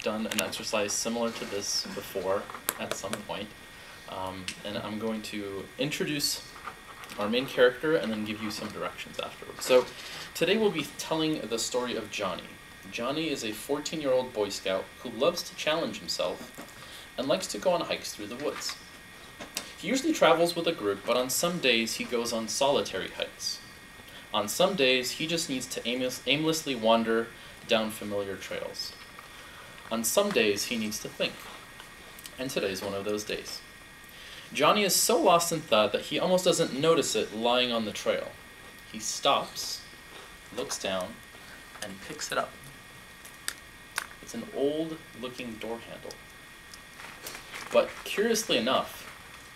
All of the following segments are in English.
done an exercise similar to this before at some point. And I'm going to introduce our main character and then give you some directions afterwards. So today we'll be telling the story of Johnny. Johnny is a 14-year-old Boy Scout who loves to challenge himself and likes to go on hikes through the woods. He usually travels with a group, but on some days he goes on solitary hikes. On some days he just needs to aimlessly wander down familiar trails. On some days he needs to think. And today's one of those days. Johnny is so lost in thought that he almost doesn't notice it lying on the trail. He stops, looks down, and picks it up. It's an old-looking door handle. But curiously enough,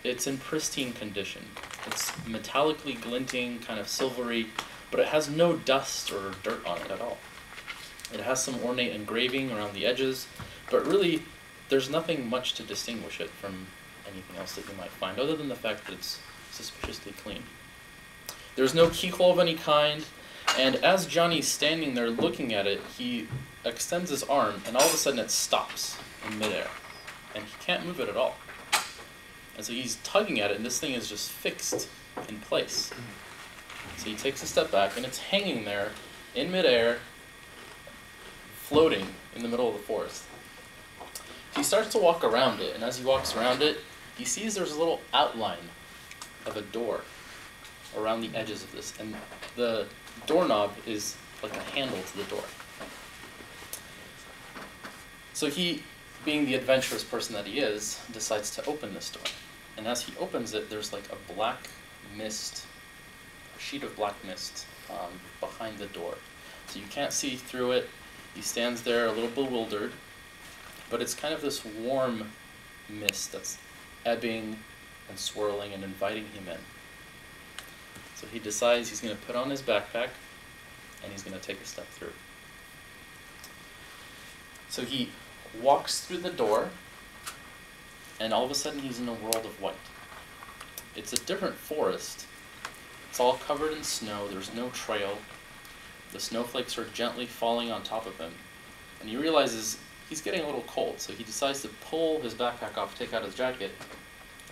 it's in pristine condition. It's metallically glinting, kind of silvery, but it has no dust or dirt on it at all. It has some ornate engraving around the edges, but really, there's nothing much to distinguish it from anything else that you might find, other than the fact that it's suspiciously clean. There's no keyhole of any kind, and as Johnny's standing there looking at it, he extends his arm, and all of a sudden it stops in midair, and he can't move it at all. And so he's tugging at it, and this thing is just fixed in place. So he takes a step back, and it's hanging there in midair, floating in the middle of the forest. He starts to walk around it, and as he walks around it, he sees there's a little outline of a door around the edges of this, and the doorknob is like a handle to the door. So he, being the adventurous person that he is, decides to open this door. And as he opens it, there's like a black mist, a sheet of black mist behind the door. So you can't see through it. He stands there a little bewildered, but it's kind of this warm mist that's ebbing and swirling and inviting him in. So he decides he's going to put on his backpack and he's going to take a step through. So he walks through the door, and all of a sudden he's in a world of white. It's a different forest. It's all covered in snow. There's no trail. The snowflakes are gently falling on top of him. And he realizes he's getting a little cold, so he decides to pull his backpack off, take out his jacket,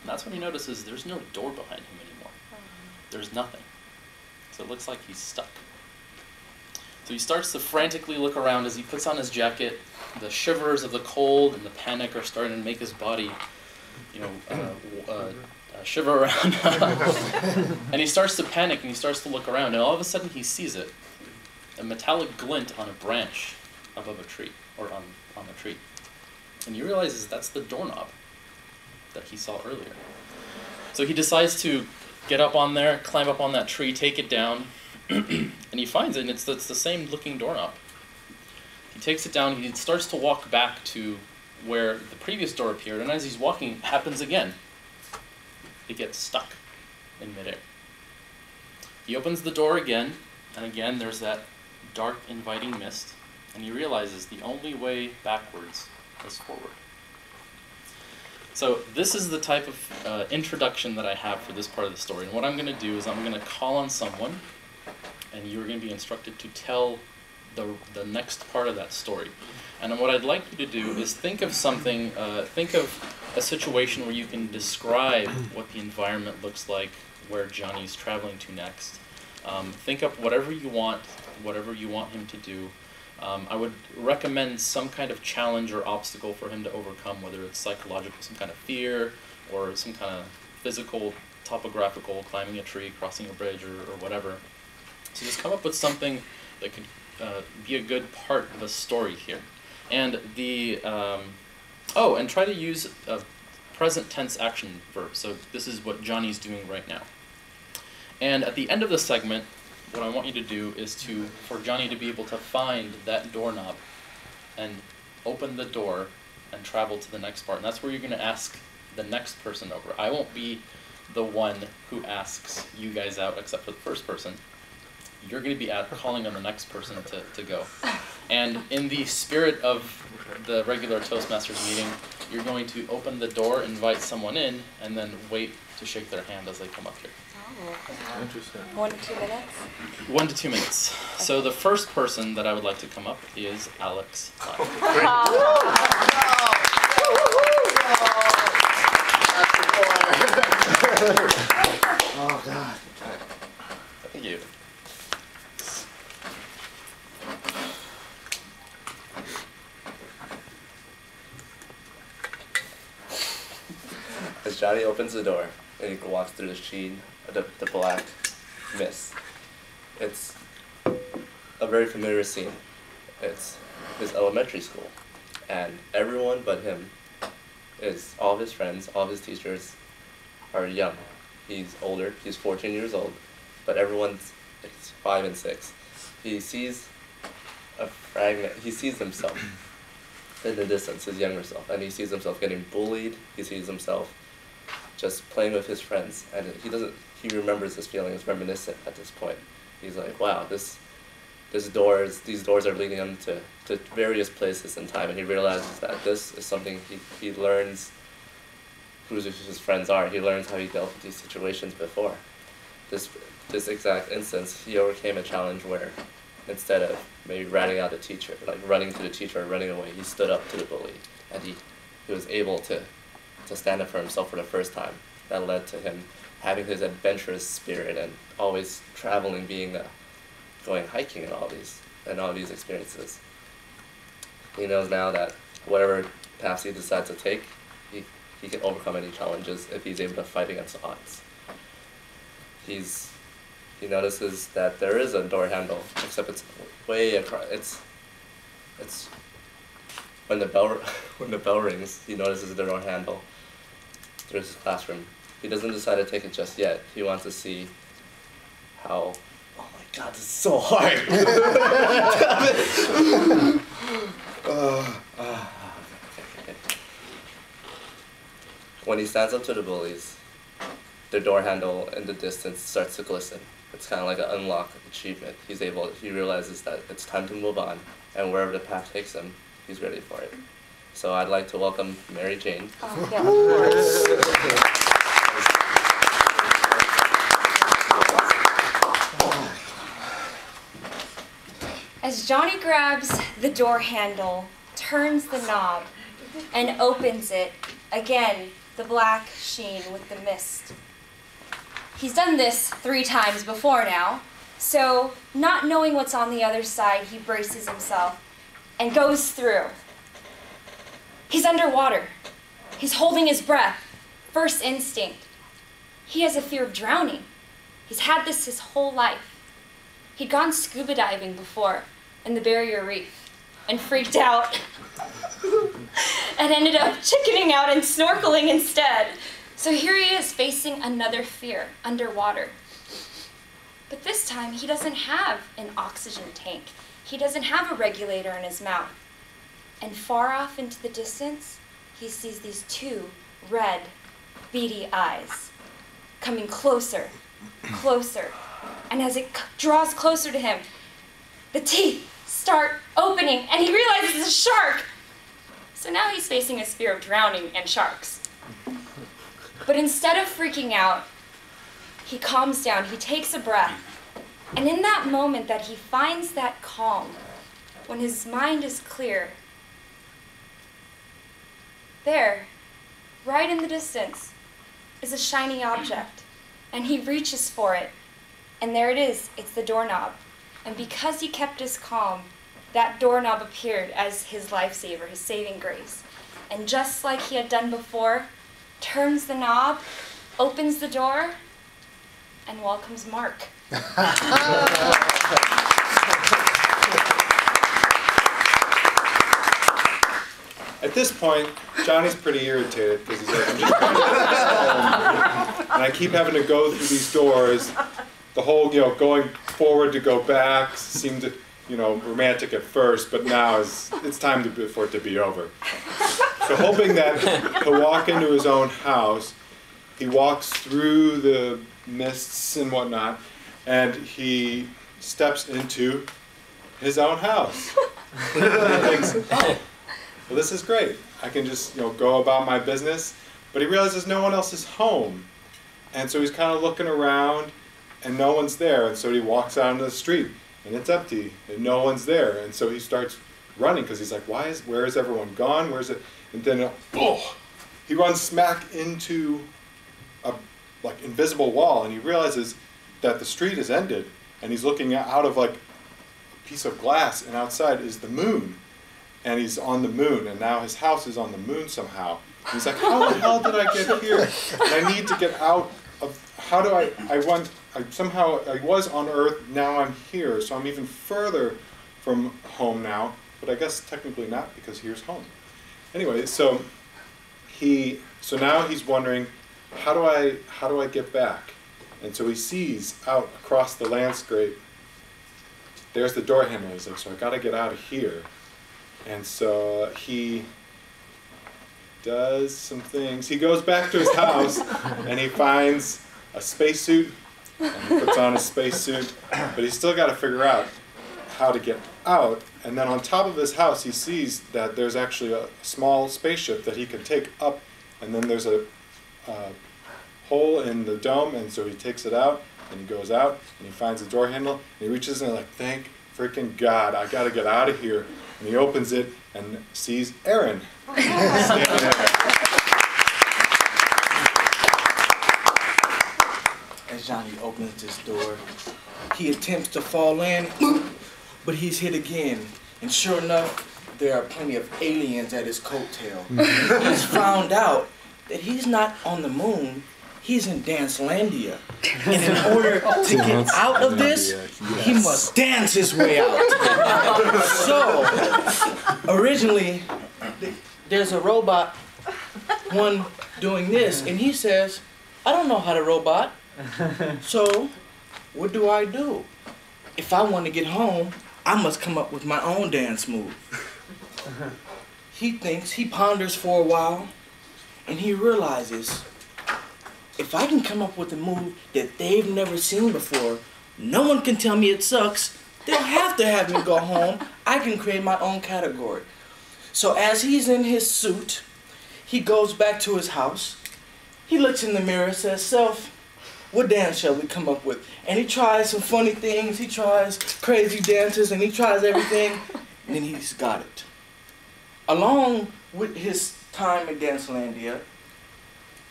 and that's when he notices there's no door behind him anymore. There's nothing. So it looks like he's stuck. So he starts to frantically look around as he puts on his jacket. The shivers of the cold and the panic are starting to make his body, shiver around. And he starts to panic and he starts to look around, and all of a sudden he sees it. A metallic glint on a branch above a tree, or on a tree. And he realizes that's the doorknob that he saw earlier. So he decides to get up on there, climb up on that tree, take it down, and he finds it, and it's the same looking doorknob. He takes it down, he starts to walk back to where the previous door appeared, and as he's walking, it happens again. It gets stuck in midair. He opens the door again, and again there's that dark, inviting mist, and he realizes the only way backwards is forward. So this is the type of introduction that I have for this part of the story, and what I'm going to do is I'm going to call on someone, and you're going to be instructed to tell the next part of that story. And what I'd like you to do is think of something, think of a situation where you can describe what the environment looks like, where Johnny's traveling to next. Think up whatever you want him to do. I would recommend some kind of challenge or obstacle for him to overcome, whether it's psychological, some kind of fear, or some kind of physical, topographical, climbing a tree, crossing a bridge, or whatever. So just come up with something that could be a good part of a story here. And and try to use a present tense action verb. So this is what Johnny's doing right now. And at the end of the segment, what I want you to do is for Johnny to be able to find that doorknob and open the door and travel to the next part. And that's where you're going to ask the next person over. I won't be the one who asks you guys out except for the first person. You're going to be calling on the next person to go. And in the spirit of the regular Toastmasters meeting, you're going to open the door, invite someone in, and then wait to shake their hand as they come up here. Oh. Interesting. 1 to 2 minutes? 1 to 2 minutes. So the first person that I would like to come up is Alex. as Johnny opens the door and he walks through the sheen of the black mist, it's a very familiar scene. It's his elementary school, and everyone but him all of his friends, all of his teachers are young. He's older, he's 14 years old, but everyone's 5 and 6. He sees a fragment, he sees himself in the distance, his younger self, and he sees himself getting bullied, he sees himself just playing with his friends, and he remembers his feelings, reminiscent at this point. He's like, wow, these doors are leading him to various places in time, and he realizes that this is something he learns who his friends are. He learns how he dealt with these situations before. This exact instance, he overcame a challenge where instead of maybe ratting out the teacher, like running to the teacher or running away, he stood up to the bully, and he was able to stand up for himself for the first time. That led to him having his adventurous spirit and always traveling, going hiking and all these experiences. He knows now that whatever path he decides to take, he can overcome any challenges if he's able to fight against the odds. He notices that there is a door handle, except it's way across. It's when the bell rings, he notices the door handle. There's his classroom. He doesn't decide to take it just yet. He wants to see how. Oh my God, this is so hard. When he stands up to the bullies, the door handle in the distance starts to glisten. It's kind of like an unlock achievement. He realizes that it's time to move on, and wherever the path takes him, he's ready for it. So I'd like to welcome Mary Jane. Oh, yeah, of course. As Johnny grabs the door handle, turns the knob, and opens it, again, the black sheen with the mist. He's done this 3 times before now, so not knowing what's on the other side, he braces himself and goes through. He's underwater. He's holding his breath. First instinct. He has a fear of drowning. He's had this his whole life. He'd gone scuba diving before in the barrier reef and freaked out and ended up chickening out and snorkeling instead. So here he is facing another fear, underwater. But this time he doesn't have an oxygen tank. He doesn't have a regulator in his mouth. And far off into the distance, he sees these 2 red, beady eyes coming closer, closer. And as it draws closer to him, the teeth start opening, and he realizes it's a shark. So now he's facing his fear of drowning and sharks. But instead of freaking out, he calms down, he takes a breath. And in that moment that he finds that calm, when his mind is clear, there, right in the distance, is a shiny object. And he reaches for it. And there it is. It's the doorknob. And because he kept his calm, that doorknob appeared as his lifesaver, his saving grace. And just like he had done before, turns the knob, opens the door, and welcomes Mark. At this point, Johnny's pretty irritated because he's like, I'm just trying to get home, and I keep having to go through these doors. The whole, going forward to go back seemed, romantic at first, but now it's time for it to be over. So hoping that he'll walk into his own house, he walks through the mists and whatnot, and he steps into his own house. And he thinks, oh, well, this is great. I can just go about my business. But he realizes no one else is home. And so he's kind of looking around, and no one's there. And so he walks out into the street, and it's empty, and no one's there. And so he starts running, because he's like, where is everyone gone? Where's it? And then, he runs smack into a invisible wall, and he realizes that the street is ended. And he's looking out of a piece of glass, and outside is the moon. and he's on the moon, and now his house is on the moon somehow. He's like, how the hell did I get here? And I need to get out of, how do somehow I was on Earth, now I'm here, so I'm even further from home now, but I guess technically not, because here's home. Anyway, so now he's wondering, how do I get back? And so he sees out across the landscape, there's the door handle. He's like, so I gotta get out of here. And so he does some things. He goes back to his house and he finds a spacesuit and he puts on a spacesuit, but he's still got to figure out how to get out. And then on top of his house, he sees that there's actually a small spaceship that he can take up, and then there's a hole in the dome, and so he takes it out and he goes out and he finds the door handle and he reaches in and like, thank freaking God, I got to get out of here. And he opens it and sees Aaron standing there. As Johnny opens this door, he attempts to fall in, but he's hit again. And sure enough, there are plenty of aliens at his coattail. He's found out that he's not on the moon, he's in Dancelandia. And in order to get out of this, he must dance his way out. So, originally, there's a robot, one doing this, and he says, I don't know how to robot, so what do I do? If I want to get home, I must come up with my own dance move. He thinks, he ponders for a while, and he realizes, if I can come up with a move that they've never seen before, no one can tell me it sucks. They'll have to have me go home. I can create my own category. So as he's in his suit, he goes back to his house. He looks in the mirror and says, self, what dance shall we come up with? And he tries some funny things. He tries crazy dances, and he tries everything, and then he's got it. Along with his time in Dancelandia,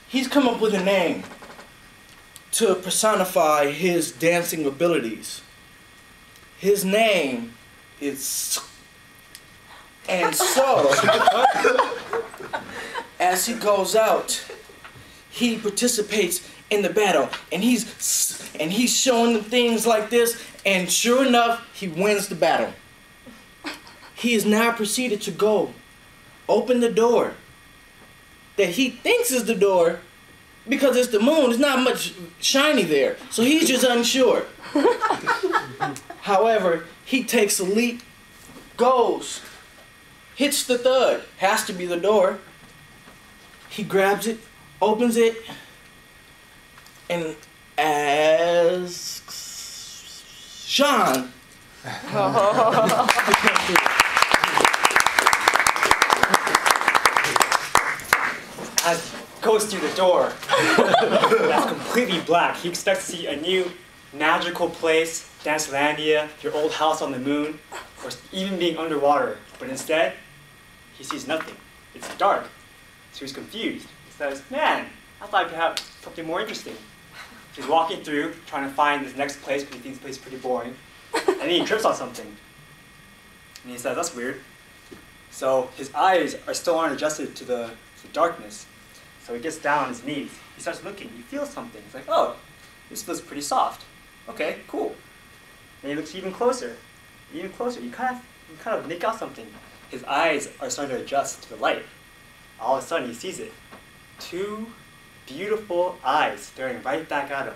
he's come up with a name to personify his dancing abilities. His name is... And so, as he goes out, he participates in the battle, and he's showing them things like this, and sure enough, he wins the battle. He is now proceeded to go open the door that he thinks is the door, because it's the moon, there's not much shiny there, so he's just unsure. However, he takes a leap, goes, hits the thud, has to be the door. He grabs it, opens it, and asks Sean. As goes through the door, that's completely black. He expects to see a new magical place, Dancelandia, your old house on the moon, or even being underwater. But instead, he sees nothing. It's dark. So he's confused. He says, man, I thought I could have something more interesting. He's walking through, trying to find this next place because he thinks the place is pretty boring. And then he trips on something. And he says, that's weird. So his eyes are still aren't adjusted to the darkness. So he gets down on his knees. He starts looking. He feels something. He's like, oh, this feels pretty soft. Okay, cool. And he looks even closer. Even closer. You kind of make out something. His eyes are starting to adjust to the light. All of a sudden, he sees it. Two beautiful eyes staring right back at him.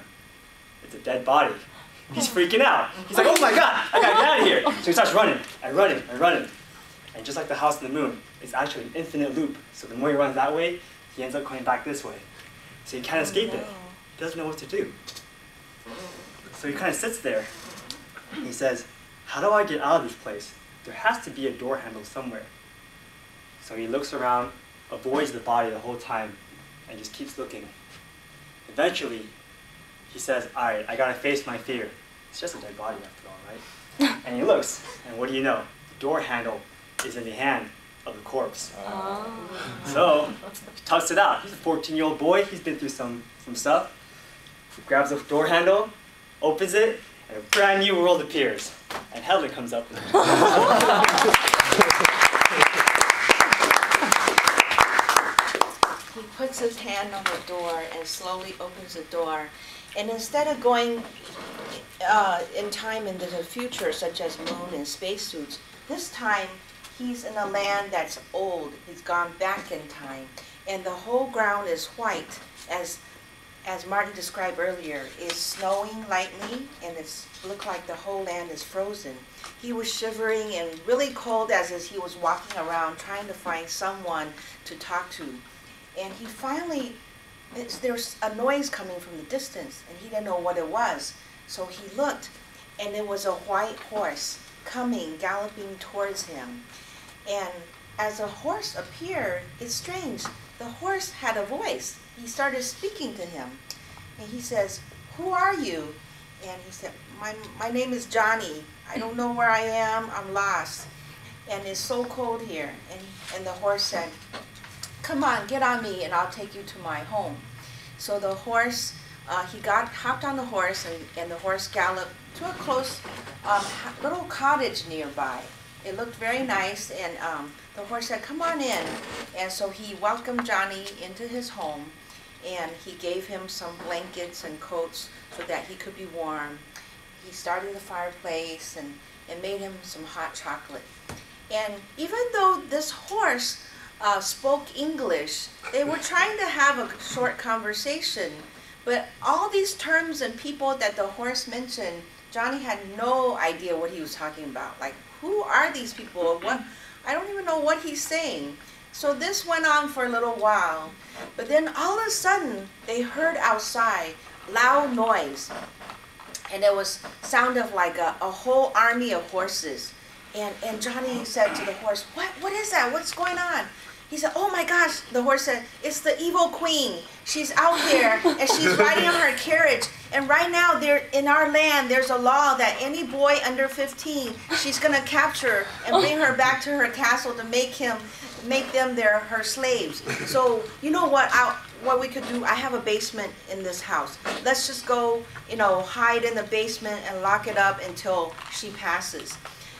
It's a dead body. He's freaking out. He's like, oh my God, I gotta get out of here. So he starts running and running and running. And just like the house on the moon, it's actually an infinite loop. So the more he runs that way, he ends up coming back this way. So he can't escape it. He doesn't know what to do. So he kind of sits there. He says, how do I get out of this place? There has to be a door handle somewhere. So he looks around, avoids the body the whole time, and just keeps looking. Eventually, he says, all right, I gotta face my fear. It's just a dead body after all, right? And he looks, and what do you know? The door handle is in the hand of the corpse. So he tucks it out. He's a 14-year-old boy. He's been through some stuff. He grabs the door handle, opens it, and a brand new world appears. And Helen comes up with it. puts his hand on the door and slowly opens the door. And instead of going in time into the future, such as moon and spacesuits, this time he's in a land that's old. He's gone back in time. And the whole ground is white, as Marty described earlier, is snowing lightly, and it's looked like the whole land is frozen. He was shivering and really cold as he was walking around trying to find someone to talk to. And he finally, there's a noise coming from the distance, and he didn't know what it was. So he looked, and it was a white horse coming, galloping towards him. And as the horse appeared, it's strange, the horse had a voice. He started speaking to him, and he says, "Who are you?" And he said, my name is Johnny. I don't know where I am. I'm lost, and it's so cold here." And the horse said, "Come on, get on me, and I'll take you to my home." So the horse, he hopped on the horse, and the horse galloped to a close little cottage nearby. It looked very nice, and the horse said, "Come on in." And so he welcomed Johnny into his home, and he gave him some blankets and coats so that he could be warm. He started the fireplace and made him some hot chocolate. And even though this horse spoke English, they were trying to have a short conversation, but all these terms and people that the horse mentioned, Johnny had no idea what he was talking about. Like, who are these people? What? I don't even know what he's saying. So this went on for a little while, but then all of a sudden they heard outside loud noise, and it was sound of like a whole army of horses. And Johnny said to the horse, "What is that? What's going on?" He said, "Oh my gosh," the horse said, "it's the evil queen. She's out there, and she's riding on her carriage. And right now, in our land, there's a law that any boy under 15, she's going to capture and bring her back to her castle to make them her slaves. So you know what we could do? I have a basement in this house. Let's just go, hide in the basement and lock it up until she passes."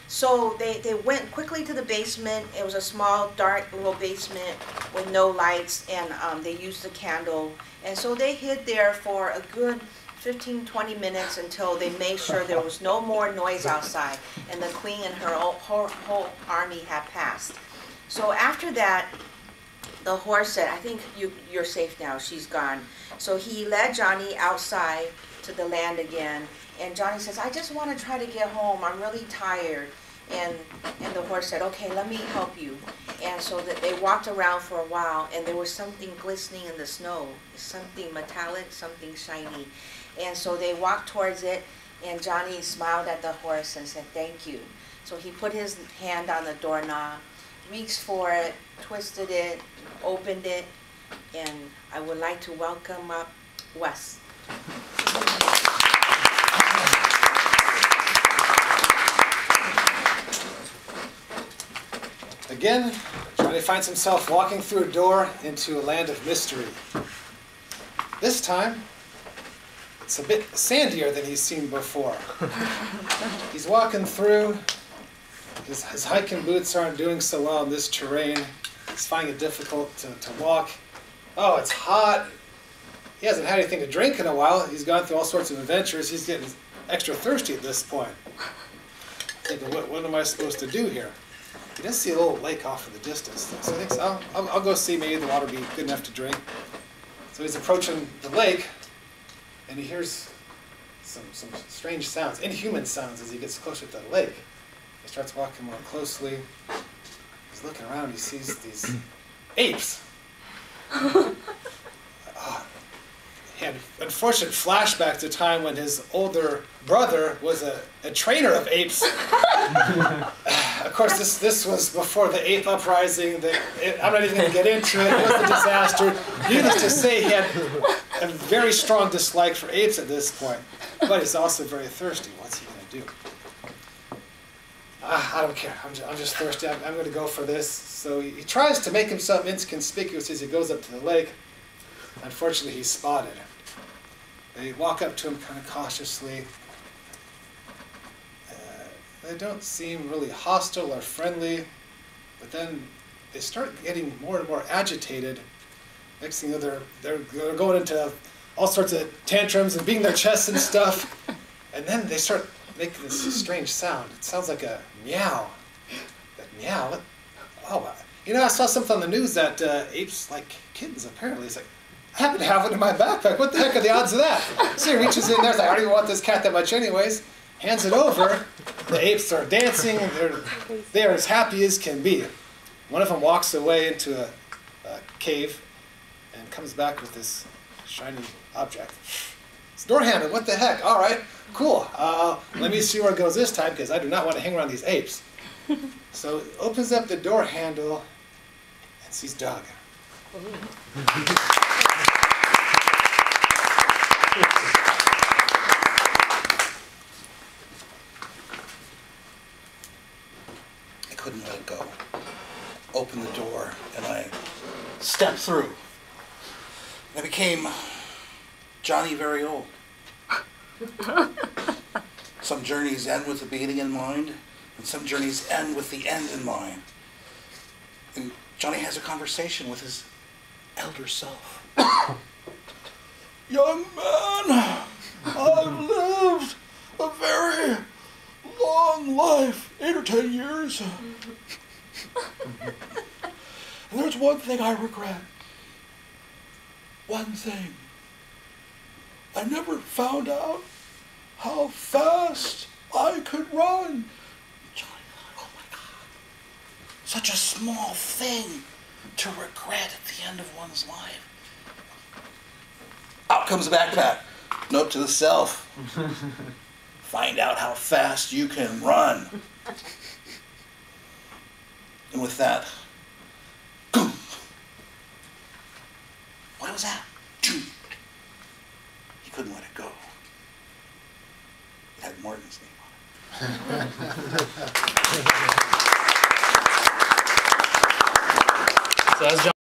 So they went quickly to the basement. It was a small, dark little basement with no lights, and they used a candle. And so they hid there for a good 15-20 minutes until they made sure there was no more noise outside, and the queen and her whole army had passed. So after that, the horse said, "I think you're safe now. She's gone." So he led Johnny outside to the land again. And Johnny says, "I just want to try to get home. I'm really tired." And the horse said, "Okay, let me help you." And so that they walked around for a while, and there was something glistening in the snow, something metallic, something shiny. And so they walked towards it, and Johnny smiled at the horse and said, "Thank you." So he put his hand on the doorknob, reached for it, twisted it, opened it, and I would like to welcome up Wes. Again, Johnny finds himself walking through a door into a land of mystery. This time, it's a bit sandier than he's seen before. He's walking through. His hiking boots aren't doing so well in this terrain. He's finding it difficult to walk. Oh, it's hot. He hasn't had anything to drink in a while. He's gone through all sorts of adventures. He's getting extra thirsty at this point. Thinking, what am I supposed to do here? He does see a little lake off in the distance, so he thinks, I'll go see, maybe the water will be good enough to drink. So he's approaching the lake, and he hears some strange sounds, inhuman sounds, as he gets closer to the lake. He starts walking more closely. He's looking around, he sees these apes. He had unfortunate flashbacks to a time when his older brother was a trainer of apes. Of course, this was before the ape uprising. I'm not even going to get into it. It was a disaster. Needless to say, he had a very strong dislike for apes at this point. But he's also very thirsty. What's he going to do? I don't care. I'm just thirsty. I'm going to go for this. So he tries to make himself inconspicuous as he goes up to the lake. Unfortunately, he's spotted. They walk up to him kind of cautiously. They don't seem really hostile or friendly, but then they start getting more and more agitated Next thing you know, they're going into all sorts of tantrums and beating their chests and stuff. And then they start making this strange sound. It sounds like a meow. That meow. Wow. You know, I saw something on the news that apes like kittens, apparently. It's like, I happen to have one in my backpack. What the heck are the odds of that? So he reaches in there, he's like, I don't even want this cat that much anyways. Hands it over. The apes are dancing, and they're as happy as can be. One of them walks away into a cave and comes back with this shiny object. It's door handle, what the heck? All right, cool. Let me see where it goes this time, because I do not want to hang around these apes. So he opens up the door handle and sees Doug. I couldn't let it go. Opened the door and I stepped through. I became Johnny very old. Some journeys end with the beginning in mind, and some journeys end with the end in mind. And Johnny has a conversation with his elder self. Young man, I've lived a very long life, 8 or 10 years. And there's one thing I regret. One thing. I never found out how fast I could run. Johnny, oh my God. Such a small thing to regret at the end of one's life. Out comes a backpack. Note to the self. Find out how fast you can run. And with that, boom. What was that? He couldn't let it go. It had Martin's name on it. So as John